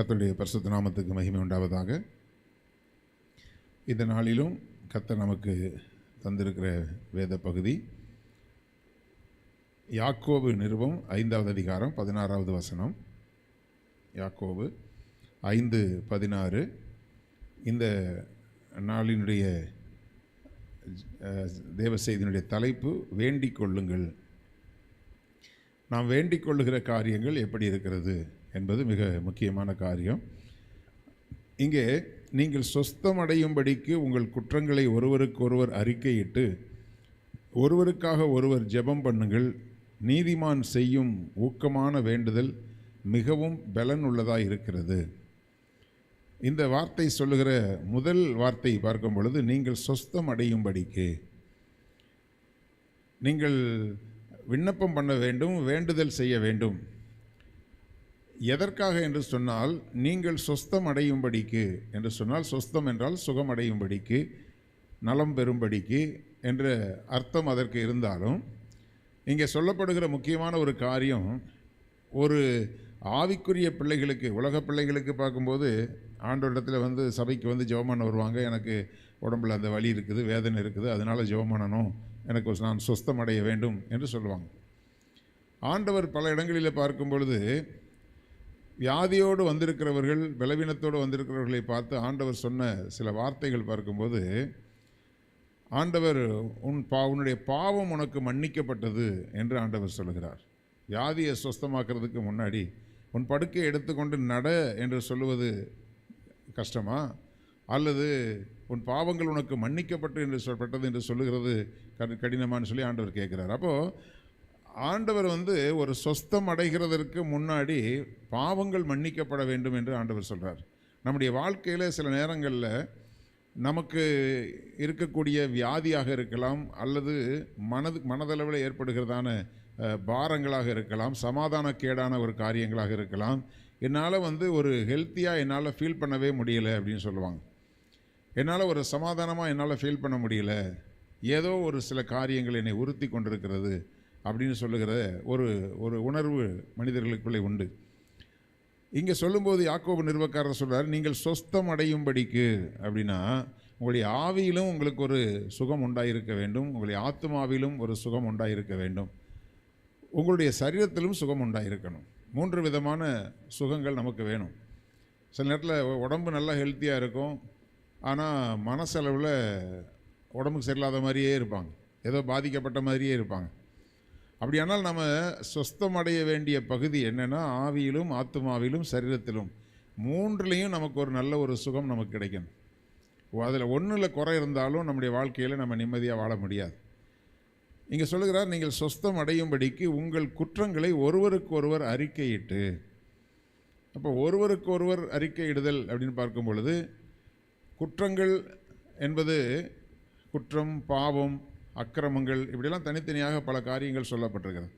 கர்த்தருடைய பரிசுத்த நாமத்துக்கு மகிமை உண்டாவதாக. இந்த நாளிலும் கர்த்தர் நமக்கு தந்திருக்கிற வேத பகுதி யாக்கோபு நிருபம் 5வது அதிகாரம் 16வது வசனம். யாக்கோபு 5:16. இந்த நாளினுடைய தேவ செய்தியினுடைய தலைப்பு வேண்டிக் கொள்ளுங்கள். நாம் வேண்டிக் கொள்ளுகிற காரியங்கள் எப்படி இருக்கிறது என்பது மிக முக்கியமான காரியம். இங்கே நீங்கள் சொஸ்தமடையும்படிக்கு உங்கள் குற்றங்களை ஒருவருக்கொருவர் அறிக்கையிட்டு ஒருவருக்காக ஒருவர் ஜெபம் பண்ணுங்கள். நீதிமான் செய்யும் ஊக்கமான வேண்டுதல் மிகவும் பலன் உள்ளதாக இருக்கிறது. இந்த வார்த்தை சொல்லுகிற முதல் வார்த்தை பார்க்கும் பொழுது நீங்கள் சொஸ்தம் அடையும்படிக்கு நீங்கள் விண்ணப்பம் பண்ண வேண்டும், வேண்டுதல் செய்ய வேண்டும். எதற்காக என்று சொன்னால், நீங்கள் சொஸ்தம் அடையும்படிக்கு என்று சொன்னால், சொஸ்தம் என்றால் சுகம் அடையும்படிக்கு, நலம் பெறும்படிக்கு என்ற அர்த்தம் அதற்கு இருந்தாலும், இங்கே சொல்லப்படுகிற முக்கியமான ஒரு காரியம், ஒரு ஆவிக்குரிய பிள்ளைகளுக்கு, உலக பிள்ளைகளுக்கு பார்க்கும்போது ஆண்டவரிடத்தில் சபைக்கு ஜெபம் பண்ண வருவாங்க. எனக்கு உடம்பில் அந்த வலி இருக்குது, வேதனை இருக்குது, அதனால் ஜெபம் பண்ணணும், எனக்கு நான் சொஸ்தம் அடைய வேண்டும் என்று சொல்லுவாங்க. ஆண்டவர் பல இடங்களில் பார்க்கும் பொழுது வியாதியோடு வந்திருக்கிறவர்கள், பலவீனத்தோடு வந்திருக்கிறவர்களை பார்த்து ஆண்டவர் சொன்ன சில வார்த்தைகள் பார்க்கும்போது, ஆண்டவர் உன்னுடைய பாவம் உனக்கு மன்னிக்கப்பட்டது என்று ஆண்டவர் சொல்லுகிறார். வியாதியை சொஸ்தமாக்குறதுக்கு முன்னாடி உன் படுக்கையை எடுத்துக்கொண்டு நட என்று சொல்லுவது கஷ்டமா, அல்லது உன் பாவங்கள் உனக்கு மன்னிக்கப்பட்டது என்று சொல்லுகிறது கடினமானு சொல்லி ஆண்டவர் கேட்குறார். அப்போது ஆண்டவர் ஒரு சொஸ்தம் அடைகிறதற்கு முன்னாடி பாவங்கள் மன்னிக்கப்பட வேண்டும் என்று ஆண்டவர் சொல்கிறார். நம்முடைய வாழ்க்கையில் சில நேரங்களில் நமக்கு இருக்கக்கூடிய வியாதியாக இருக்கலாம், அல்லது மனதளவில் ஏற்படுகிறதான பாரங்களாக இருக்கலாம், சமாதானக்கேடான ஒரு காரியங்களாக இருக்கலாம். என்னால் ஒரு ஹெல்த்தியாக என்னால் ஃபீல் பண்ணவே முடியலை அப்படின்னு சொல்லுவாங்க. என்னால் ஒரு சமாதானமாக என்னால் ஃபீல் பண்ண முடியல, ஏதோ ஒரு சில காரியங்கள் என்னை உறுத்தி கொண்டிருக்கிறது அப்படின்னு சொல்லுகிற ஒரு உணர்வு மனிதர்களுக்குள்ளே உண்டு. இங்கே சொல்லும்போது யாக்கோபு நிருபக்காரர் சொல்கிறார், நீங்கள் சொஸ்தம் அடையும்படிக்கு அப்படின்னா, உங்களுடைய ஆவியிலும் உங்களுக்கு ஒரு சுகம் உண்டாயிருக்க வேண்டும், உங்களுடைய ஆத்மாவிலும் ஒரு சுகம் உண்டாயிருக்க வேண்டும், உங்களுடைய சரீரத்திலும் சுகம் உண்டாயிருக்கணும். 3 விதமான சுகங்கள் நமக்கு வேணும். சில நேரத்தில் உடம்பு நல்லா ஹெல்த்தியாக இருக்கும், ஆனால் மனசளவில் உடம்புக்கு சரியில்லாத மாதிரியே இருப்பாங்க, ஏதோ பாதிக்கப்பட்ட மாதிரியே இருப்பாங்க. அப்படியானால் நம்ம சொஸ்தம் அடைய வேண்டிய பகுதி என்னென்னா, ஆவியிலும் ஆத்மாவிலும் சரீரத்திலும் 3லையும் நமக்கு ஒரு நல்ல ஒரு சுகம் நமக்கு கிடைக்கணும். அதில் 1ல் குறை இருந்தாலும் நம்முடைய வாழ்க்கையில் நம்ம நிம்மதியாக வாழ முடியாது. இங்கே சொல்லுகிறார், நீங்கள் சொஸ்தம் அடையும்படிக்கு உங்கள் குற்றங்களை ஒருவருக்கு ஒருவர் அறிக்கையிட்டு. அப்போ ஒருவருக்கு ஒருவர் அறிக்கையிடுதல் அப்படின்னு பார்க்கும் பொழுது, குற்றங்கள் என்பது குற்றம், பாவம், அக்கிரமங்கள், இப்படிலாம் தனித்தனியாக பல காரியங்கள் சொல்லப்பட்டிருக்கிறது.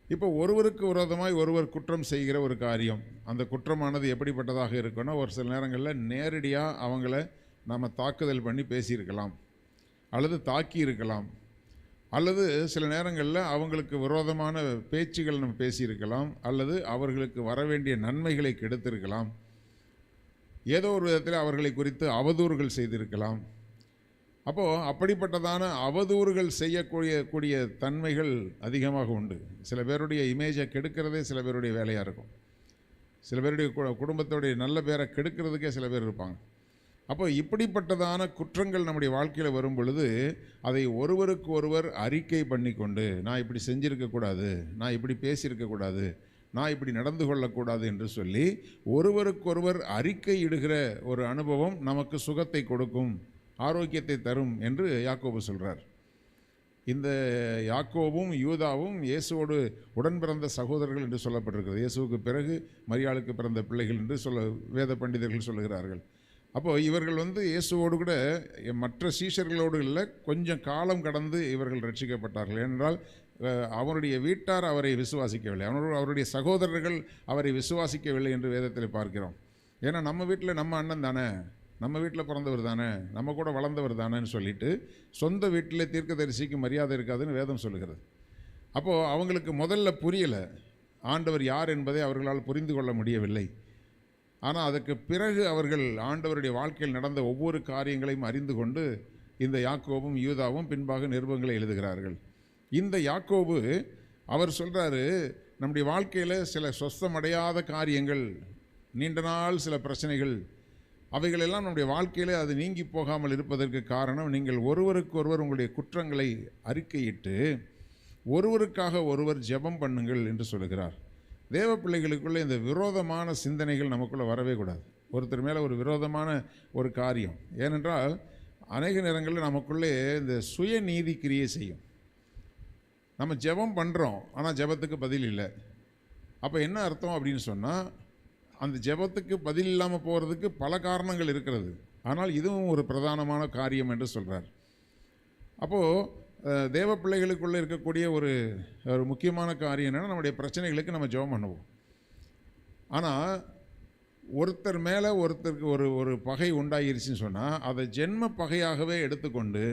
இப்போ ஒருவருக்கு விரோதமாய் ஒருவர் குற்றம் செய்கிற ஒரு காரியம், அந்த குற்றமானது எப்படிப்பட்டதாக இருக்குன்னா, ஒரு சில நேரங்களில் நேரடியாக அவங்கள நாம் தாக்குதல் பண்ணி பேசியிருக்கலாம், அல்லது தாக்கி இருக்கலாம், அல்லது சில நேரங்களில் அவங்களுக்கு விரோதமான பேச்சுகள் நம்ம பேசியிருக்கலாம், அல்லது அவர்களுக்கு வரவேண்டிய நன்மைகளை கெடுத்திருக்கலாம், ஏதோ ஒரு விதத்தில் அவர்களை குறித்து அவதூறுகள் செய்திருக்கலாம். அப்போது அப்படிப்பட்டதான அவதூறுகள் செய்யக்கூடிய தன்மைகள் அதிகமாக உண்டு. சில பேருடைய இமேஜை கெடுக்கிறதே சில பேருடைய வேலையாக இருக்கும். சில பேருடைய குடும்பத்தோடைய நல்ல பேரை கெடுக்கிறதுக்கே சில பேர் இருப்பாங்க. அப்போ இப்படிப்பட்டதான குற்றங்கள் நம்முடைய வாழ்க்கையில் வரும் பொழுது, அதை ஒருவருக்கு ஒருவர் அறிக்கை பண்ணி கொண்டு, நான் இப்படி செஞ்சுருக்கக்கூடாது, நான் இப்படி பேசியிருக்கக்கூடாது, நான் இப்படி நடந்து கொள்ளக்கூடாது என்று சொல்லி ஒருவருக்கொருவர் அறிக்கை இடுகிற ஒரு அனுபவம் நமக்கு சுகத்தை கொடுக்கும், ஆரோக்கியத்தை தரும் என்று யாக்கோபு சொல்கிறார். இந்த யாக்கோபும் யூதாவும் இயேசுவோடு உடன் பிறந்த சகோதரர்கள் என்று சொல்லப்பட்டிருக்கிறது. இயேசுவுக்கு பிறகு மரியாளுக்கு பிறந்த பிள்ளைகள் என்று வேத பண்டிதர்கள் சொல்லுகிறார்கள். அப்போது இவர்கள் இயேசுவோடு கூட மற்ற சீஷர்களோடு இல்லை, கொஞ்சம் காலம் கடந்து இவர்கள் ரட்சிக்கப்பட்டார்கள். ஏனென்றால் அவருடைய வீட்டார் அவரை விசுவாசிக்கவில்லை, அவருடைய சகோதரர்கள் அவரை விசுவாசிக்கவில்லை என்று வேதத்தில் பார்க்கிறோம். ஏன்னா நம்ம வீட்டில் நம்ம அண்ணன் தானே, நம்ம வீட்டில் பிறந்தவர் தானே, நம்ம கூட வளர்ந்தவர் தானேன்னு சொல்லிட்டு சொந்த வீட்டில் தீர்க்கதரிசிக்கு மரியாதை இருக்காதுன்னு வேதம் சொல்லுகிறது. அப்போது அவங்களுக்கு முதல்ல புரியலை, ஆண்டவர் யார் என்பதை அவர்களால் புரிந்து கொள்ள முடியவில்லை. ஆனால் அதுக்கு பிறகு அவர்கள் ஆண்டவருடைய வாழ்க்கையில் நடந்த ஒவ்வொரு காரியங்களையும் அறிந்து கொண்டு இந்த யாக்கோபும் யூதாவும் பின்பாக நிருபங்களை எழுதுகிறார்கள். இந்த யாக்கோபு அவர் சொல்கிறாரு, நம்முடைய வாழ்க்கையில் சில சொஸ்தமடையாத காரியங்கள், நீண்ட நாள் சில பிரச்சனைகள், அவைகளெல்லாம் நம்முடைய வாழ்க்கையில் அது நீங்கி போகாமல் இருப்பதற்கு காரணம் நீங்கள் ஒருவருக்கொருவர் உங்களுடைய குற்றங்களை அறிக்கையிட்டு ஒருவருக்காக ஒருவர் ஜெபம் பண்ணுங்கள் என்று சொல்லுகிறார். தேவ பிள்ளைகளுக்குள்ளே இந்த விரோதமான சிந்தனைகள் நமக்குள்ளே வரவே கூடாது. ஒருத்தர் மேலே ஒரு விரோதமான ஒரு காரியம், ஏனென்றால் அநேக நேரங்களில் நமக்குள்ளே இந்த சுயநீதி கிரியை செய்யும். நம்ம ஜெபம் பண்ணுறோம், ஆனால் ஜெபத்துக்கு பதில் இல்லை. அப்போ என்ன அர்த்தம் அப்படின்னு சொன்னால், அந்த ஜெபத்துக்கு பதில் இல்லாமல் போகிறதுக்கு பல காரணங்கள் இருக்கிறது, ஆனால் இதுவும் ஒரு பிரதானமான காரியம் என்று சொல்கிறார். அப்போது தேவ பிள்ளைகளுக்குள்ளே இருக்கக்கூடிய ஒரு முக்கியமான காரியம் என்னென்னா, நம்முடைய பிரச்சனைகளுக்கு நம்ம ஜெபம் பண்ணுவோம். ஆனால் ஒருத்தர் மேலே ஒருத்தருக்கு ஒரு பகை உண்டாகிருச்சுன்னு சொன்னால், அதை ஜென்ம பகையாகவே எடுத்துக்கொண்டு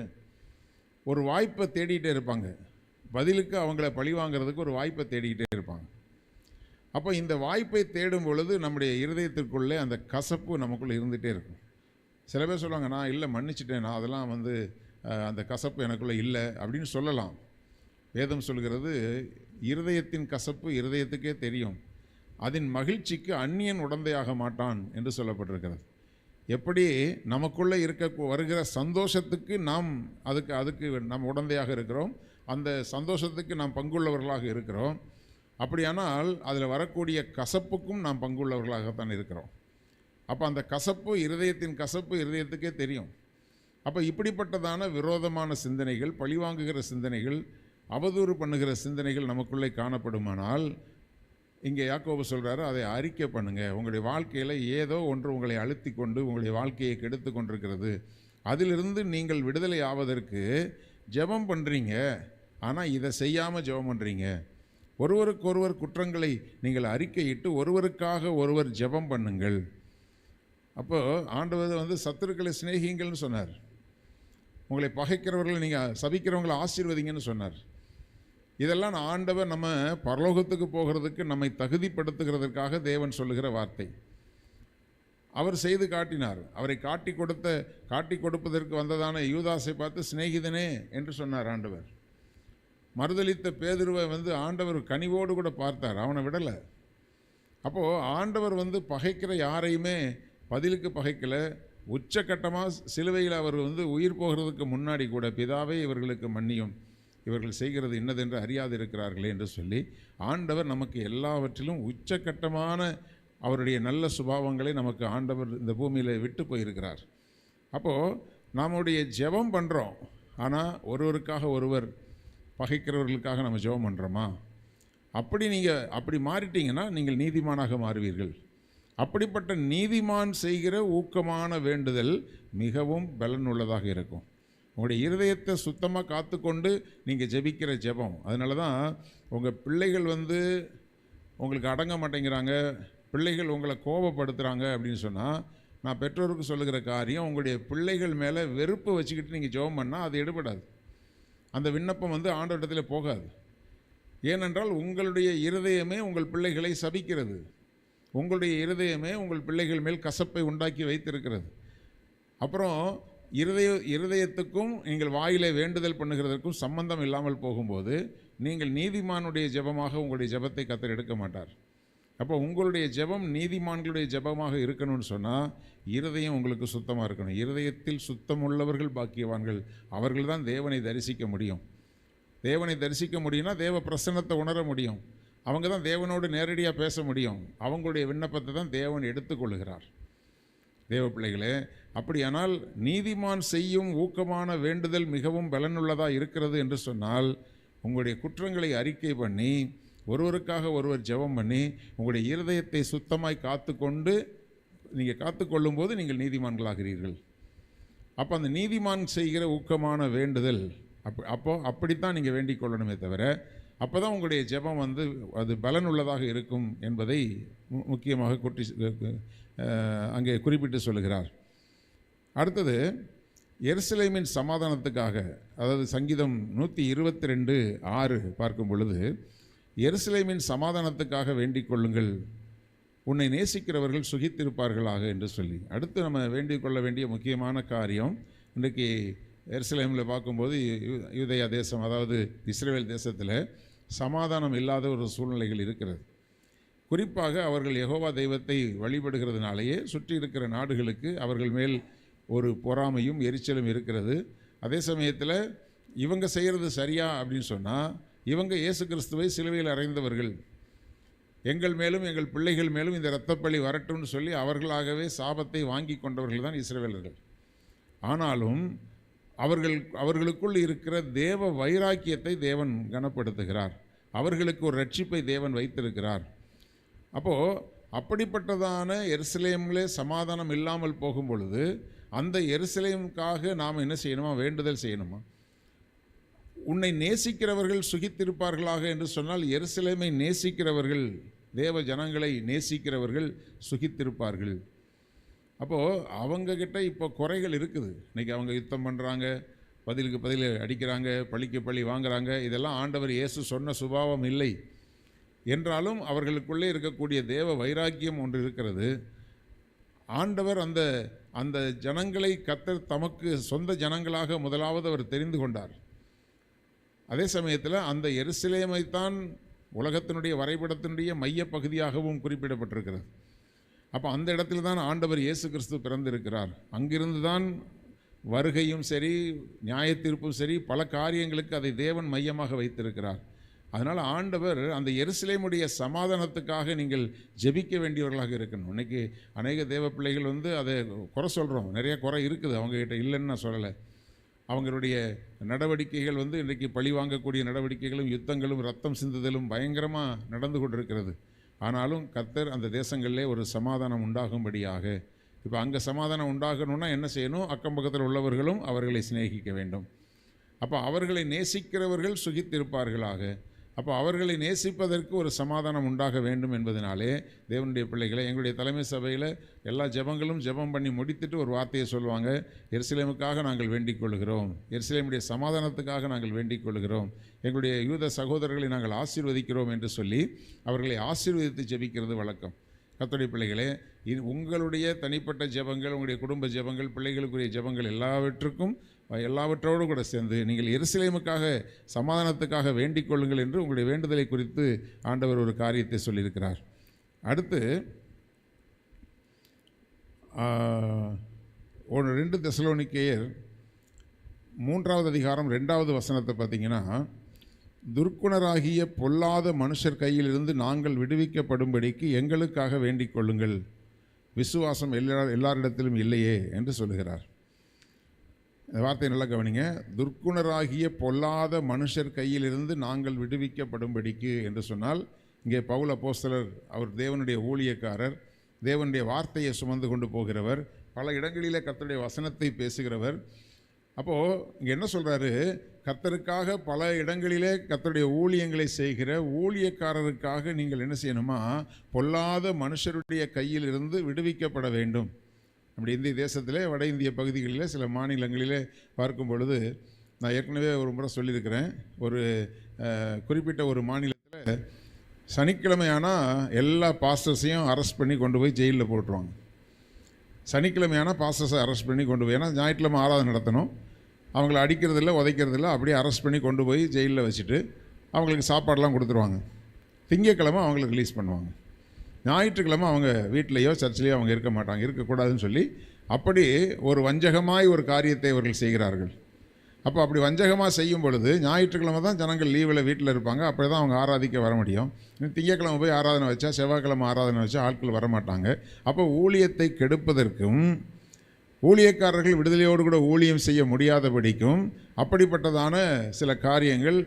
ஒரு வாய்ப்பை தேடிகிட்டே இருப்பாங்க. பதிலுக்கு அவங்கள பழி வாங்கிறதுக்கு ஒரு வாய்ப்பை தேடிக்கிட்டே இருப்பாங்க. அப்போ இந்த வாய்ப்பை தேடும் பொழுது நம்முடைய இருதயத்திற்குள்ளே அந்த கசப்பு நமக்குள்ளே இருந்துகிட்டே இருக்கும். சில பேர் சொல்லுவாங்க, நான் இல்லை மன்னிச்சிட்டேன், நான் அதெல்லாம் அந்த கசப்பு எனக்குள்ளே இல்லை அப்படின்னு சொல்லலாம். வேதம் சொல்கிறது, இருதயத்தின் கசப்பு இருதயத்துக்கே தெரியும், அதன் மகிழ்ச்சிக்கு அந்நியன் உடந்தையாக மாட்டான் என்று சொல்லப்பட்டிருக்கிறது. எப்படி நமக்குள்ளே வருகிற சந்தோஷத்துக்கு நாம் அதுக்கு நாம் உடந்தையாக இருக்கிறோம், அந்த சந்தோஷத்துக்கு நாம் பங்குள்ளவர்களாக இருக்கிறோம். அப்படியானால் அதில் வரக்கூடிய கசப்புக்கும் நாம் பங்குள்ளவர்களாகத்தான் இருக்கிறோம். அப்போ அந்த கசப்பு, இருதயத்தின் கசப்பு இருதயத்துக்கே தெரியும். அப்போ இப்படிப்பட்டதான விரோதமான சிந்தனைகள், பழிவாங்குகிற சிந்தனைகள், அவதூறு பண்ணுகிற சிந்தனைகள் நமக்குள்ளே காணப்படுமானால், இங்கே யாக்கோபு சொல்கிறாரு, அதை அறிக்கை பண்ணுங்கள். உங்களுடைய வாழ்க்கையில் ஏதோ ஒன்று உங்களை அழுத்தி கொண்டு உங்களுடைய வாழ்க்கையை கெடுத்து கொண்டிருக்கிறது. அதிலிருந்து நீங்கள் விடுதலை ஆவதற்கு ஜெபம் பண்ணுறீங்க, ஆனால் இதை செய்யாமல் ஜெபம் பண்ணுறீங்க. ஒருவருக்கொருவர் குற்றங்களை நீங்கள் அறிக்கையிட்டு ஒருவருக்காக ஒருவர் ஜெபம் பண்ணுங்கள். அப்போது ஆண்டவர் சத்துருக்களை சிநேகிங்கள்னு சொன்னார். உங்களை பகைக்கிறவர்களை நீங்கள் சபிக்கிறவங்களை ஆசீர்வதிங்கன்னு சொன்னார். இதெல்லாம் ஆண்டவர் நம்ம பரலோகத்துக்கு போகிறதுக்கு நம்மை தகுதிப்படுத்துகிறதுக்காக தேவன் சொல்லுகிற வார்த்தை. அவர் செய்து காட்டினார். அவரை காட்டி கொடுப்பதற்கு வந்ததான யூதாசை பார்த்து சிநேகிதனே என்று சொன்னார் ஆண்டவர். மறுதலித்த பேதுருவை ஆண்டவர் கனிவோடு கூட பார்த்தார், அவனை விடலை. அப்போது ஆண்டவர் பகைக்கிற யாரையுமே பதிலுக்கு பகைக்கலை. உச்சக்கட்டமாக சிலுவையில் அவர் உயிர் போகிறதுக்கு முன்னாடி கூட, பிதாவே இவர்களுக்கு மன்னியும், இவர்கள் செய்கிறது இன்னதென்று அறியாது இருக்கிறார்களே என்று சொல்லி ஆண்டவர் நமக்கு எல்லாவற்றிலும் உச்சக்கட்டமான அவருடைய நல்ல சுபாவங்களை நமக்கு ஆண்டவர் இந்த பூமியில் விட்டு போயிருக்கிறார். அப்போது நம்முடைய ஜெபம் பண்ணுறோம், ஆனால் ஒருவருக்காக ஒருவர் பகைக்கிறவர்களுக்காக நம்ம ஜெபம் பண்ணுறோமா? அப்படி மாறிட்டீங்கன்னா நீங்கள் நீதிமானாக மாறுவீர்கள். அப்படிப்பட்ட நீதிமான் செய்கிற ஊக்கமான வேண்டுதல் மிகவும் பலனுள்ளதாக இருக்கும். உங்களுடைய இருதயத்தை சுத்தமாக காத்துக்கொண்டு நீங்கள் ஜெபிக்கிற ஜெபம். அதனால தான் உங்கள் பிள்ளைகள் உங்களுக்கு அடங்க மாட்டேங்கிறாங்க, பிள்ளைகள் உங்களை கோபப்படுத்துகிறாங்க அப்படின்னு சொன்னால், நான் பெற்றோருக்கு சொல்லுகிற காரியம், உங்களுடைய பிள்ளைகள் மேலே வெறுப்பு வச்சுக்கிட்டு நீங்கள் ஜெபம் பண்ணால் அது எடுபடாது. அந்த விண்ணப்பம் ஆண்டவரிடத்தில் போகாது. ஏனென்றால் உங்களுடைய இருதயமே உங்கள் பிள்ளைகளை சபிக்கிறது. உங்களுடைய இருதயமே உங்கள் பிள்ளைகள் மேல் கசப்பை உண்டாக்கி வைத்திருக்கிறது. அப்புறம் இருதயத்துக்கும் நீங்கள் வாயிலே வேண்டுதல் பண்ணுகிறதற்கும் சம்பந்தம் இல்லாமல் போகும்போது நீங்கள் நீதிமானுடைய ஜெபமாக உங்களுடைய ஜெபத்தை கர்த்தர் எடுக்க மாட்டார். அப்போ உங்களுடைய ஜெபம் நீதிமான்களுடைய ஜெபமாக இருக்கணும்னு சொன்னால் இருதயம் உங்களுக்கு சுத்தமாக இருக்கணும். இருதயத்தில் சுத்தமுள்ளவர்கள் பாக்கியவான்கள், அவர்கள் தான் தேவனை தரிசிக்க முடியும். தேவனை தரிசிக்க முடியும்னா தேவ பிரசன்னத்தை உணர முடியும். அவங்க தான் தேவனோடு நேரடியாக பேச முடியும். அவங்களுடைய விண்ணப்பத்தை தான் தேவன் எடுத்துக்கொள்கிறார். தேவ பிள்ளைகளே, அப்படியானால் நீதிமான் செய்யும் ஊக்கமான வேண்டுதல் மிகவும் பலனுள்ளதாக இருக்கிறது என்று சொன்னால், உங்களுடைய குற்றங்களை அறிக்கை பண்ணி ஒருவருக்காக ஒருவர் ஜெபம் பண்ணி உங்களுடைய இருதயத்தை சுத்தமாய் காத்துக்கொள்ளும் போது நீங்கள் நீதிமான்களாகிறீர்கள். அப்போ அந்த நீதிமான் செய்கிற ஊக்கமான வேண்டுதல் அப்படித்தான் நீங்கள் வேண்டிக் கொள்ளணுமே தவிர, அப்போ தான் உங்களுடைய ஜெபம் அது பலனுள்ளதாக இருக்கும் என்பதை முக்கியமாக அங்கே குறிப்பிட்டு சொல்லுகிறார். அடுத்தது எருசலேமின் சமாதானத்துக்காக, அதாவது சங்கீதம் 122:6 பார்க்கும் பொழுது, எருசலேமின் சமாதானத்துக்காக வேண்டிக் கொள்ளுங்கள் உன்னை நேசிக்கிறவர்கள் சுகித்திருப்பார்களாக என்று சொல்லி. அடுத்து நம்ம வேண்டிக் கொள்ள வேண்டிய முக்கியமான காரியம், இன்றைக்கு எருசலேமில் பார்க்கும்போது யூதேயா தேசம், அதாவது இஸ்ரேல் தேசத்தில் சமாதானம் இல்லாத ஒரு சூழ்நிலைகள் இருக்கிறது. குறிப்பாக அவர்கள் யெகோவா தெய்வத்தை வழிபடுகிறதுனாலேயே சுற்றி இருக்கிற நாடுகளுக்கு அவர்கள் மேல் ஒரு பொறாமையும் எரிச்சலும் இருக்கிறது. அதே சமயத்தில் இவங்க செய்கிறது சரியா அப்படின்னு சொன்னால், இவங்க இயேசு கிறிஸ்துவை சிலுவையில் அறைந்தவர்கள், எங்கள் மேலும் எங்கள் பிள்ளைகள் மேலும் இந்த இரத்தப்பழி வரட்டும்னு சொல்லி அவர்களாகவே சாபத்தை வாங்கி கொண்டவர்கள் தான் இஸ்ரவேலர்கள். ஆனாலும் அவர்களுக்குள் இருக்கிற தேவ வைராக்கியத்தை தேவன் கனப்படுத்துகிறார். அவர்களுக்கு ஒரு ரட்சிப்பை தேவன் வைத்திருக்கிறார். அப்போது அப்படிப்பட்டதான எருசலேமிலே சமாதானம் இல்லாமல் போகும் பொழுது அந்த எருசலேமுக்காக நாம் என்ன செய்யணுமா? வேண்டுதல் செய்யணுமா? உன்னை நேசிக்கிறவர்கள் சுகித்திருப்பார்களாக என்று சொன்னால், எருசலேமை நேசிக்கிறவர்கள், தேவ ஜனங்களை நேசிக்கிறவர்கள் சுகித்திருப்பார்கள். அப்போது அவங்கக்கிட்ட இப்போ குறைகள் இருக்குது. இன்றைக்கி அவங்க யுத்தம் பண்ணுறாங்க, பதிலுக்கு பதில் அடிக்கிறாங்க, பழிக்கு பழி வாங்குறாங்க. இதெல்லாம் ஆண்டவர் இயேசு சொன்ன சுபாவம் இல்லை. என்றாலும் அவர்களுக்குள்ளே இருக்கக்கூடிய தேவ வைராக்கியம் ஒன்று இருக்கிறது. ஆண்டவர் அந்த ஜனங்களை கர்த்தர் தமக்கு சொந்த ஜனங்களாக முதலாவது அவர் தெரிந்து கொண்டார். அதே சமயத்தில் அந்த எருசலேமைத்தான் உலகத்தினுடைய வரைபடத்தினுடைய மைய பகுதியாகவும் குறிப்பிடப்பட்டிருக்கிறது. அப்போ அந்த இடத்துல தான் ஆண்டவர் இயேசு கிறிஸ்து பிறந்திருக்கிறார். அங்கிருந்து தான் வருகையும் சரி, நியாய தீர்ப்பும் சரி, பல காரியங்களுக்கு அதை தேவன் மையமாக வைத்திருக்கிறார். அதனால் ஆண்டவர் அந்த எருசலேமுடைய சமாதானத்துக்காக நீங்கள் ஜெபிக்க வேண்டியவர்களாக இருக்கணும். இன்றைக்கி அநேக தேவ பிள்ளைகள் அதை குறை சொல்கிறோம். நிறைய குறை இருக்குது அவங்ககிட்ட, இல்லைன்னு நான் சொல்லலை. அவங்களுடைய நடவடிக்கைகள் இன்றைக்கி பழி வாங்கக்கூடிய நடவடிக்கைகளும் யுத்தங்களும் ரத்தம் சிந்துதலும் பயங்கரமாக நடந்து கொண்டிருக்கிறது. ஆனாலும் கர்த்தர் அந்த தேசங்களிலே ஒரு சமாதானம் உண்டாகும்படியாக, இப்போ அங்கே சமாதானம் உண்டாகணும்னா என்ன செய்யணும்? அக்கம் பக்கத்தில் உள்ளவர்களும் அவர்களை சிநேகிக்க வேண்டும். அப்போ அவர்களை நேசிக்கிறவர்கள் சுகித்திருப்பார்களாக. அப்போ அவர்களை நேசிப்பதற்கு ஒரு சமாதானம் உண்டாக வேண்டும் என்பதனாலே தேவனுடைய பிள்ளைகளை, எங்களுடைய தலைமை சபையில் எல்லா ஜெபங்களும் ஜெபம் பண்ணி முடித்துட்டு ஒரு வார்த்தையை சொல்லுவாங்க, எருசலேமுக்காக நாங்கள் வேண்டிக் கொள்கிறோம், எருசலேமுடைய சமாதானத்துக்காக நாங்கள் வேண்டிக் கொள்கிறோம், எங்களுடைய யூத சகோதரர்களை நாங்கள் ஆசீர்வதிக்கிறோம் என்று சொல்லி அவர்களை ஆசீர்வதித்து ஜெபிக்கிறது வழக்கம். கர்த்தருடைய பிள்ளைகளே, உங்களுடைய தனிப்பட்ட ஜெபங்கள், உங்களுடைய குடும்ப ஜெபங்கள், பிள்ளைகளுக்குரிய ஜெபங்கள் எல்லாவற்றோடு கூட சேர்ந்து நீங்கள் எருசலேமுக்காக சமாதானத்துக்காக வேண்டிக் கொள்ளுங்கள் என்று உங்களுடைய வேண்டுதலை குறித்து ஆண்டவர் ஒரு காரியத்தை சொல்லியிருக்கிறார். அடுத்து 2 தெசலோனிக்கேயர் 3வது அதிகாரம் 2வது வசனத்தை பார்த்தீங்கன்னா, துர்க்குணராகிய பொல்லாத மனுஷர் கையிலிருந்து நாங்கள் விடுவிக்கப்படும்படிக்கு எங்களுக்காக வேண்டிக் கொள்ளுங்கள், விசுவாசம் எல்லாரிடத்திலும் இல்லையே என்று சொல்லுகிறார். இந்த வார்த்தையை நல்லா கவனிங்க. துர்க்குணராகிய பொல்லாத மனுஷர் கையிலிருந்து நாங்கள் விடுவிக்கப்படும்படிக்கு என்று சொன்னால், இங்கே பவுல் அப்போஸ்தலர், அவர் தேவனுடைய ஊழியக்காரர், தேவனுடைய வார்த்தையை சுமந்து கொண்டு போகிறவர், பல இடங்களிலே கர்த்தருடைய வசனத்தை பேசுகிறவர். அப்போது இங்கே என்ன சொல்கிறாரு? கர்த்தருக்காக பல இடங்களிலே கர்த்தருடைய ஊழியங்களை செய்கிற ஊழியக்காரருக்காக நீங்கள் என்ன செய்யணுமா? பொல்லாத மனுஷருடைய கையிலிருந்து விடுவிக்கப்பட வேண்டும். நம்முடைய இந்திய தேசத்திலே வட இந்திய பகுதிகளில் சில மாநிலங்களிலே பார்க்கும் பொழுது, நான் ஏற்கனவே ஒரு முறை சொல்லியிருக்கிறேன், ஒரு குறிப்பிட்ட ஒரு மாநிலத்தில் சனிக்கிழமையானால் எல்லா பாஸ்டர்ஸையும் அரெஸ்ட் பண்ணி கொண்டு போய் ஜெயிலில் போட்டுருவாங்க. சனிக்கிழமையான பாஸ்டர்ஸை அரெஸ்ட் பண்ணி கொண்டு போய், ஏன்னா ஞாயிற்றுக்கிழமை ஆராதனை நடத்தணும், அவங்கள அடிக்கிறதில்ல உதைக்கிறதில்ல, அப்படியே அரெஸ்ட் பண்ணி கொண்டு போய் ஜெயிலில் வச்சுட்டு அவங்களுக்கு சாப்பாடெலாம் கொடுத்துருவாங்க. திங்கக்கிழமை அவங்களை ரிலீஸ் பண்ணுவாங்க. ஞாயிற்றுக்கிழமை அவங்க வீட்டிலையோ சர்ச்சிலையோ அவங்க இருக்க மாட்டாங்க, இருக்கக்கூடாதுன்னு சொல்லி அப்படி ஒரு வஞ்சகமாய் ஒரு காரியத்தை அவர்கள் செய்கிறார்கள். அப்போ அப்படி வஞ்சகமாக செய்யும் பொழுது ஞாயிற்றுக்கிழமை தான் ஜனங்கள் லீவில் வீட்டில் இருப்பாங்க, அப்படி தான் அவங்க ஆராதிக்க வர முடியும். திங்கக்கிழமை போய் ஆராதனை வச்சா, செவ்வாய்க்கிழமை ஆராதனை வச்சா ஆட்கள் வரமாட்டாங்க. அப்போ ஊழியத்தை கெடுப்பதற்கும் ஊழியக்காரர்கள் விடுதலையோடு கூட ஊழியம் செய்ய முடியாதபடிக்கும் அப்படிப்பட்டதான சில காரியங்கள்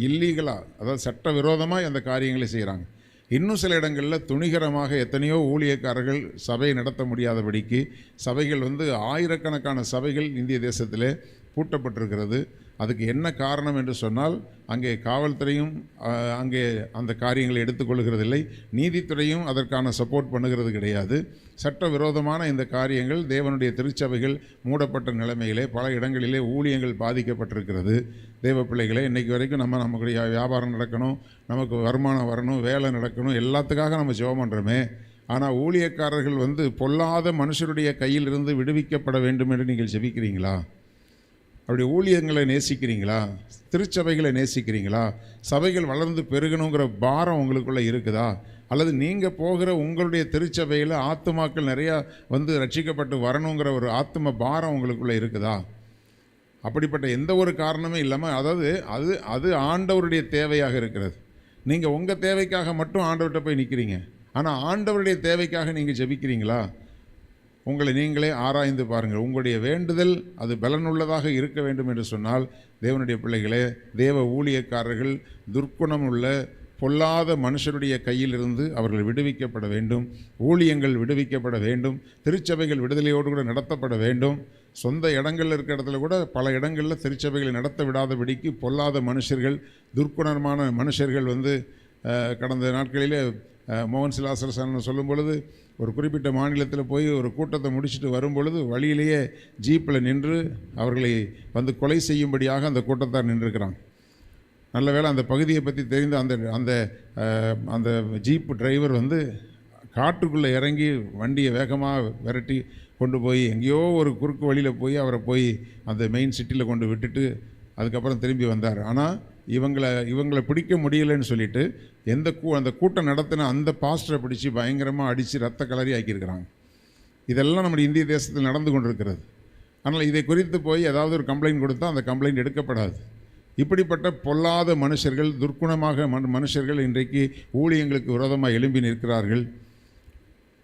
இல்லீகலாக, அதாவது சட்டவிரோதமாக அந்த காரியங்களை செய்கிறாங்க. இன்னும் சில இடங்களில் துணிகரமாக எத்தனையோ ஊழியக்காரர்கள் சபையை நடத்த முடியாதபடிக்கு, சபைகள் ஆயிரக்கணக்கான சபைகள் இந்திய தேசத்தில் பூட்டப்பட்டிருக்கிறது. அதுக்கு என்ன காரணம் என்று சொன்னால், அங்கே காவல்துறையும் அங்கே அந்த காரியங்களை எடுத்துக்கொள்கிறதில்லை, நீதித்துறையும் அதற்கான சப்போர்ட் பண்ணுகிறது கிடையாது. சட்டவிரோதமான இந்த காரியங்கள், தேவனுடைய திருச்சபைகள் மூடப்பட்ட நிலைமையிலே பல இடங்களிலே ஊழியங்கள் பாதிக்கப்பட்டிருக்கிறது. தேவ பிள்ளைகளே, இன்றைக்கு வரைக்கும் நமக்குடைய வியாபாரம் நடக்கணும், நமக்கு வருமானம் வரணும், வேலை நடக்கணும், எல்லாத்துக்காக நம்ம ஜெபம் பண்ணுறோமே. ஆனால் ஊழியக்காரர்கள் பொல்லாத மனுஷருடைய கையிலிருந்து விடுவிக்கப்பட வேண்டும் என்று நீங்கள் ஜெபிக்கிறீங்களா? அப்படி ஊழியங்களை நேசிக்கிறீங்களா? திருச்சபைகளை நேசிக்கிறீங்களா? சபைகள் வளர்ந்து பெருகணுங்கிற பாரம் உங்களுக்குள்ளே இருக்குதா? அல்லது நீங்கள் போகிற உங்களுடைய திருச்சபையில் ஆத்துமாக்கள் நிறையா ரட்சிக்கப்பட்டு வரணுங்கிற ஒரு ஆத்தும பாரம் உங்களுக்குள்ளே இருக்குதா? அப்படிப்பட்ட எந்த ஒரு காரணமே இல்லாமல், அதாவது அது ஆண்டவருடைய தேவையாக இருக்கிறது. நீங்கள் உங்கள் தேவைக்காக மட்டும் ஆண்டவர்கிட்ட போய் நிற்கிறீங்க. ஆனால் ஆண்டவருடைய தேவைக்காக நீங்கள் ஜெபிக்கிறீங்களா? உங்களை நீங்களே ஆராய்ந்து பாருங்கள். உங்களுடைய வேண்டுதல் அது பலனுள்ளதாக இருக்க வேண்டும் என்று சொன்னால், தேவனுடைய பிள்ளைகளே, தேவ ஊழியக்காரர்கள் துர்க்குணம் உள்ள பொல்லாத மனுஷருடைய கையிலிருந்து அவர்கள் விடுவிக்கப்பட வேண்டும். ஊழியங்கள் விடுவிக்கப்பட வேண்டும். திருச்சபைகள் விடுதலையோடு கூட நடத்தப்பட வேண்டும். சொந்த இடங்களில் இருக்கிற இடத்துல கூட பல இடங்களில் திருச்சபைகளை நடத்த விடாதபடிக்கு பொல்லாத மனுஷர்கள், துர்க்குணமான மனுஷர்கள் கடந்த நாட்களிலே மோகன் சிலாசரசன் சொல்லும் பொழுது, ஒரு குறிப்பிட்ட மாநிலத்தில் போய் ஒரு கூட்டத்தை முடிச்சுட்டு வரும்பொழுது வழியிலேயே ஜீப்பில் நின்று அவர்களை கொலை செய்யும்படியாக அந்த கூட்டத்தார் நின்றுருக்கிறாங்க. நல்ல வேளை அந்த பகுதியை பற்றி தெரிந்த அந்த அந்த ஜீப் டிரைவர் காட்டுக்குள்ளே இறங்கி வண்டியை வேகமாக விரட்டி கொண்டு போய் எங்கேயோ ஒரு குறுக்கு வழியில் போய் அவரை போய் அந்த மெயின் சிட்டியில் கொண்டு விட்டுட்டு அதுக்கப்புறம் திரும்பி வந்தார். ஆனால் இவங்களை பிடிக்க முடியலைன்னு சொல்லிட்டு அந்த கூட்டம் நடத்தின அந்த பாஸ்டரை பிடிச்சி பயங்கரமாக அடித்து ரத்த கலரி ஆக்கியிருக்கிறாங்க. இதெல்லாம் நம்ம இந்திய தேசத்தில் நடந்து கொண்டிருக்கிறது. ஆனால் இதை குறித்து போய் ஏதாவது ஒரு கம்ப்ளைண்ட் கொடுத்தா அந்த கம்ப்ளைண்ட் எடுக்கப்படாது. இப்படிப்பட்ட பொல்லாத மனுஷர்கள், துர்க்குணமாக மனுஷர்கள் இன்றைக்கு ஊழியங்களுக்கு விரோதமாக எழும்பி நிற்கிறார்கள்.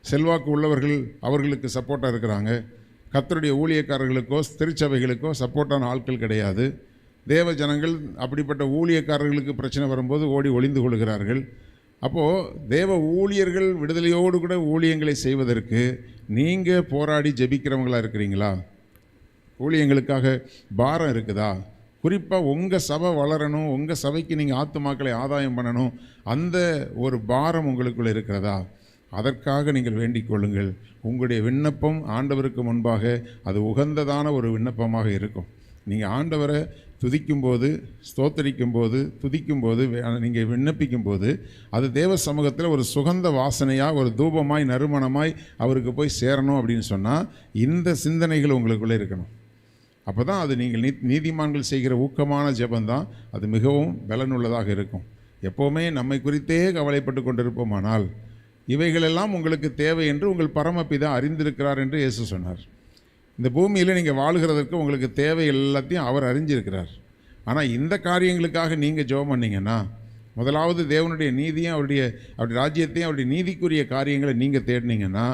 செல்வாக்கு உள்ளவர்கள் அவர்களுக்கு சப்போர்ட்டாக இருக்கிறாங்க. கர்த்தருடைய ஊழியக்காரர்களுக்கோ திருச்சபைகளுக்கோ சப்போர்ட்டான ஆட்கள் கிடையாது. தேவ ஜனங்கள் அப்படிப்பட்ட ஊழியக்காரர்களுக்கு பிரச்சனை வரும்போது ஓடி ஒளிந்து கொள்கிறார்கள். அப்போது தேவ ஊழியர்கள் விடுதலையோடு கூட ஊழியங்களை செய்வதற்கு நீங்கள் போராடி ஜெபிக்கிறவங்களாக இருக்கிறீங்களா? ஊழியங்களுக்காக பாரம் இருக்குதா? குறிப்பாக உங்கள் சபை வளரணும், உங்கள் சபைக்கு நீங்கள் ஆத்துமாக்களை ஆதாயம் பண்ணணும், அந்த ஒரு பாரம் உங்களுக்குள்ளே இருக்கிறதா? அதற்காக நீங்கள் வேண்டிக் கொள்ளுங்கள். உங்களுடைய விண்ணப்பம் ஆண்டவருக்கு முன்பாக அது உகந்ததான ஒரு விண்ணப்பமாக இருக்கும். நீங்கள் ஆண்டவரை துதிக்கும்போது, ஸ்தோத்தரிக்கும்போது, துதிக்கும்போது, நீங்கள் விண்ணப்பிக்கும்போது அது தேவ சமூகத்தில் ஒரு சுகந்த வாசனையாக, ஒரு தூபமாய், நறுமணமாய் அவருக்கு போய் சேரணும் அப்படின்னு சொன்னால் இந்த சிந்தனைகள் உங்களுக்குள்ளே இருக்கணும். அப்போ தான் அது நீங்கள் நீதிமான்கள் செய்கிற ஊக்கமான ஜெபந்தான் அது மிகவும் பலனுள்ளதாக இருக்கும். எப்போவுமே நம்மை குறித்தே கவலைப்பட்டு கொண்டிருப்போமானால் இவைகளெல்லாம் உங்களுக்கு தேவை என்று உங்கள் பரமபிதா அறிந்திருக்கிறார் என்று இயேசு சொன்னார். இந்த பூமியில் நீங்கள் வாழ்கிறதற்கு உங்களுக்கு தேவை எல்லாத்தையும் அவர் அறிஞ்சிருக்கிறார். ஆனால் இந்த காரியங்களுக்காக நீங்கள் ஜெபம் பண்ணிங்கன்னா, முதலாவது தேவனுடைய நீதியும் அவருடைய ராஜ்யத்தையும் அவருடைய நீதிக்குரிய காரியங்களை நீங்கள் தேடினீங்கன்னா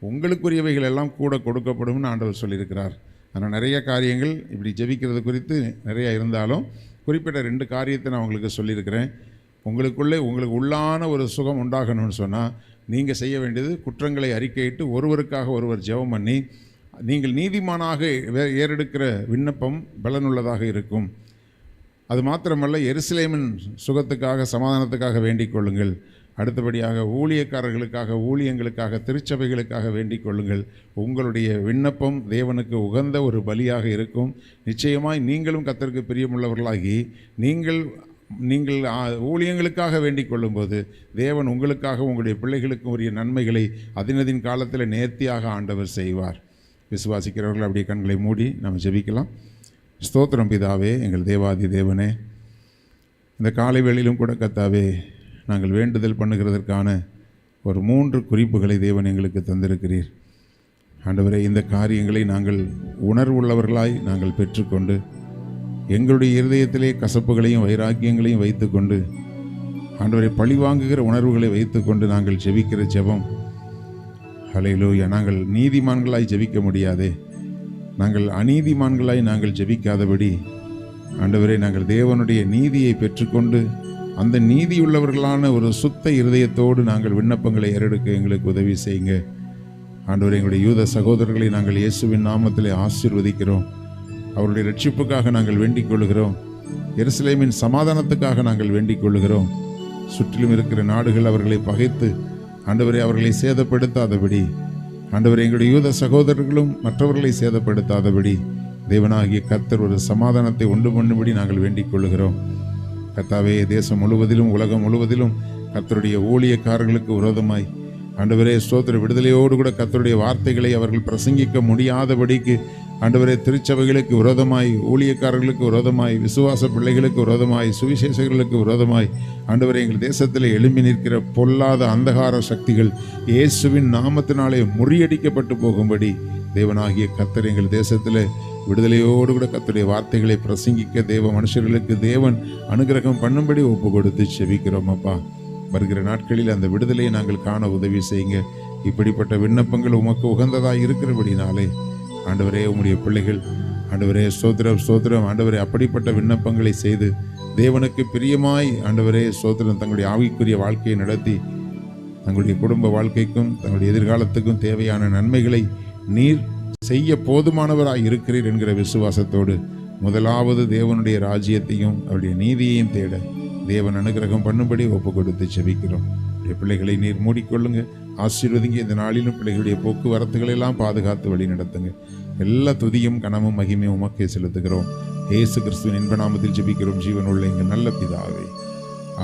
உங்களுக்குரியவைகள் எல்லாம் கூட கொடுக்கப்படும்னு ஆண்டவர் சொல்லியிருக்கிறார். ஆனால் நிறைய காரியங்கள் இப்படி ஜெபிக்கிறது குறித்து நிறையா இருந்தாலும் குறிப்பிட்ட 2 காரியத்தை நான் உங்களுக்கு சொல்லியிருக்கிறேன். உங்களுக்கு உள்ளான ஒரு சுகம் உண்டாகணும்னு சொன்னால் நீங்கள் செய்ய வேண்டியது குற்றங்களை அறிக்கையிட்டு ஒருவருக்காக ஒருவர் ஜெபம் பண்ணி நீங்கள் நீதிமானாக ஏறெடுக்கிற விண்ணப்பம் பலனுள்ளதாக இருக்கும். அது மாத்திரமல்ல, எருசலேமின் சுகத்துக்காக, சமாதானத்துக்காக வேண்டிக் கொள்ளுங்கள். அடுத்தபடியாக ஊழியக்காரர்களுக்காக, ஊழியங்களுக்காக, திருச்சபைகளுக்காக வேண்டிக் கொள்ளுங்கள். உங்களுடைய விண்ணப்பம் தேவனுக்கு உகந்த ஒரு பலியாக இருக்கும். நிச்சயமாய் நீங்களும் கர்த்தருக்கு பிரியமுள்ளவர்களாகி நீங்கள் ஊழியங்களுக்காக வேண்டிக் கொள்ளும்போது தேவன் உங்களுக்காக, உங்களுடைய பிள்ளைகளுக்கு உரிய நன்மைகளை அதினதின் காலத்தில் நேர்த்தியாக ஆண்டவர் செய்வார். விசுவாசிக்கிறவர்கள் அப்படியே கண்களை மூடி நம்ம ஜெபிக்கலாம். ஸ்தோத்திரம் பிதாவே, எங்கள் தேவாதி தேவனே, இந்த காலை வேளையிலும் கூட கர்த்தாவே நாங்கள் வேண்டுதல் பண்ணுகிறதற்கான ஒரு 3 குறிப்புகளை தேவன் எங்களுக்கு தந்திருக்கிறீர். ஆண்டவரே, இந்த காரியங்களை நாங்கள் உணர்வுள்ளவர்களாய் நாங்கள் பெற்றுக்கொண்டு எங்களுடைய இருதயத்திலே கசப்புகளையும் வைராக்கியங்களையும் வைத்துக்கொண்டு, ஆண்டவரை பழிவாங்குகிற உணர்வுகளை வைத்துக்கொண்டு நாங்கள் ஜெபிக்கிற ஜெபம், ஹல்லேலூயா, நாங்கள் நீதிமான்களாய் ஜெபிக்க முடியாதே. நாங்கள் அநீதிமான்களாய் நாங்கள் ஜெபிக்காதபடி ஆண்டவரே, நாங்கள் தேவனுடைய நீதியை பெற்றுக்கொண்டு அந்த நீதியுள்ளவர்களான ஒரு சுத்த இருதயத்தோடு நாங்கள் விண்ணப்பங்களை ஏறெடுக்க எங்களுக்கு உதவி செய்யுங்க. ஆண்டவரே, எங்களுடைய யூத சகோதரர்களை நாங்கள் இயேசுவின் நாமத்திலே ஆசீர்வதிக்கிறோம். அவருடைய ரட்சிப்புக்காக நாங்கள் வேண்டிக் கொள்கிறோம். எருசலேமின் சமாதானத்துக்காக நாங்கள் வேண்டிக் கொள்கிறோம். சுற்றிலும் இருக்கிற நாடுகள் அவர்களை பகைத்து ஆண்டவரே அவர்களை சேதப்படுத்தாதபடி, ஆண்டவரே எங்களுடைய யூத சகோதரர்களும் மற்றவர்களை சேதப்படுத்தாதபடி தேவனாகிய கர்த்தர் ஒரு சமாதானத்தை உண்டு பண்ணும்படி நாங்கள் வேண்டிக் கொள்கிறோம். கர்த்தாவே, தேசம் முழுவதிலும் உலகம் முழுவதிலும் கர்த்தருடைய ஊழியக்காரர்களுக்கு விரோதமாய் ஆண்டவரே ஸ்தோத்திர விடுதலையோடு கூட கர்த்தருடைய வார்த்தைகளை அவர்கள் பிரசங்கிக்க முடியாதபடிக்கு ஆண்டவரே திருச்சபைகளுக்கு விரோதமாய், ஊழியக்காரர்களுக்கு விரோதமாய், விசுவாச பிள்ளைகளுக்கு விரோதமாய், சுவிசேஷர்களுக்கு விரோதமாய் ஆண்டவரே எங்கள் தேசத்தில் எழும்பி நிற்கிற பொல்லாத அந்தகார சக்திகள் இயேசுவின் நாமத்தினாலே முறியடிக்கப்பட்டு போகும்படி தேவனாகிய கர்த்தர் எங்கள் தேசத்தில் விடுதலையோடு கூட கர்த்தருடைய வார்த்தைகளை பிரசங்கிக்க தேவ மனுஷர்களுக்கு தேவன் அனுகிரகம் பண்ணும்படி ஒப்பு கொடுத்து செபிக்கிறோம். அப்பா, வருகிற நாட்களில் அந்த விடுதலையை நாங்கள் காண உதவி செய்யுங்க. இப்படிப்பட்ட விண்ணப்பங்கள் உமக்கு உகந்ததாக இருக்கிறபடினாலே ஆண்டவரே உம்முடைய பிள்ளைகள் ஆண்டவரே ஸ்தோத்திரம் ஸ்தோத்திரம் ஆண்டவரே அப்படிப்பட்ட விண்ணப்பங்களை செய்து தேவனுக்கு பிரியமாய் ஆண்டவரே ஸ்தோத்திரம் தங்களுடைய ஆவிக்குரிய வாழ்க்கையை நடத்தி தங்களுடைய குடும்ப வாழ்க்கைக்கும் தங்களுடைய எதிர்காலத்துக்கும் தேவையான நன்மைகளை நீர் செய்ய போதுமானவராய் இருக்கிறீர் என்கிற விசுவாசத்தோடு முதலாவது தேவனுடைய ராஜ்யத்தையும் அவருடைய நீதியையும் தேட தேவன் அனுகிரகம் பண்ணும்படி ஒப்பு கொடுத்து செபிக்கிறோம். பிள்ளைகளை நீர் மூடிக்கொள்ளுங்க, ஆசீர்வதிங்க. இந்த நாளிலும் பிள்ளைகளுடைய போக்குவரத்துகளை எல்லாம் பாதுகாத்து வழி நடத்துங்க. எல்லா துதியும் கனமும் மகிமையும் உமக்கே செலுத்துகிறோம். இயேசு கிறிஸ்துவின் இன்ப நாமத்தில் ஜெபிக்கிறோம் ஜீவனுள்ள எங்கள் நல்ல பிதாவே,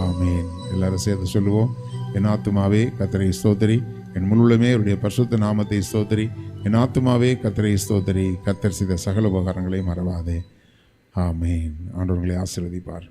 ஆமேன். எல்லாரும் சேர்த்து சொல்லுவோம். என் ஆத்துமாவே கர்த்தரை ஸ்தோத்திரி, என் முழுமே அவருடைய பரிசுத்த நாமத்தை ஸ்தோத்திரி. என் ஆத்துமாவே கர்த்தரை ஸ்தோத்திரி, கர்த்தர் செய்த சகல உபகாரங்களை மறவாதே. ஆமேன். ஆண்டவர்களை ஆசீர்வதிப்பார்.